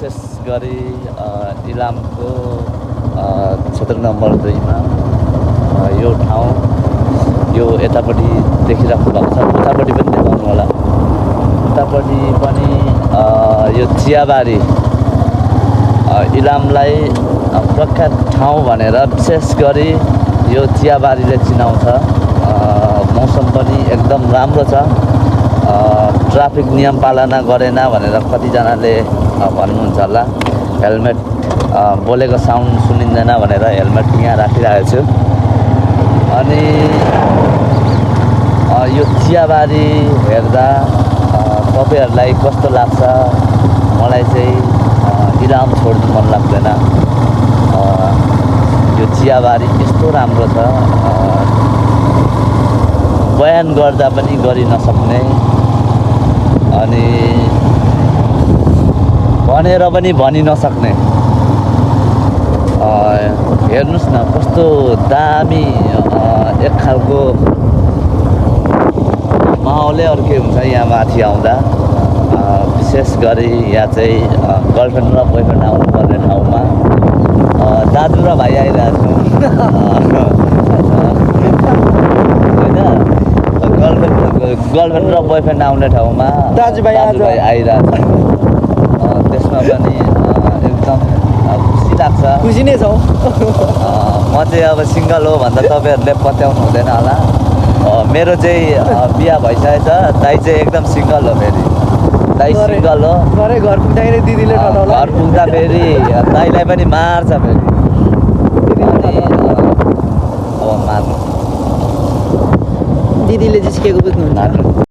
विशेष गरी इलामको क्षेत्र नम्बर 2 मा यो ठाउँ यो यतापट्टि देखिराख्नु भएको छ, उतापट्टि पनि देखाउनु होला। उतापट्टि पनि यो चियाबारी इलामलाई प्रख्यात ठाउँ भनेर विशेष गरी यो चियाबारीले चिनाउँछ। मौसम पनि एकदम राम्रो छ। ट्राफिक नियम पालना गरेन भनेर कतिजनाले भन्नुहुन्छ होला। हेलमेट बोलेको साउन्ड सुनिँदैन भनेर हेलमेट यहाँ राखिरहेको छु। अनि यो चियाबारी हेर्दा तपाईँहरूलाई कस्तो लाग्छ? मलाई चाहिँ इलाम छोड्नु मन लाग्दैन। यो चियाबारी यस्तो राम्रो छ, बयान गर्दा पनि गरि नसक्ने, अनि भनेर पनि भनि नसक्ने। हेर्नुहोस् न कस्तो दामी एक खालको माहौलै अर्कै हुन्छ यहाँ माथि आउँदा। विशेष गरी यहाँ चाहिँ गर्लफ्रेन्ड र बोयफ्रेन्ड आउनुपर्ने ठाउँमा दाजु र भाइ आइरहेको छु होइन। गर्लफ्रेन्ड र बोयफ्रेन्ड आउने ठाउँमा दाजुभाइ आइरहेको छ। त्यसमा पनि एकदम खुसी लाग्छ। खुसी नै छौँ। म चाहिँ अब सिङ्गल हो भन्दा तपाईँहरूले पत्याउनु हुँदैन होला। मेरो चाहिँ बिहा भइसकेको छ। दाइ चाहिँ एकदम सिङ्गल हो। फेरि दाइ सिङ्गल हो। घर पुग्दाखेरि दिदीले ठटाउला। घर पुग्दा फेरि दाइलाई पनि मार्छ। फेरि अब मार्नु दिदीले जिस्केको बुझ्नुहुन्छ।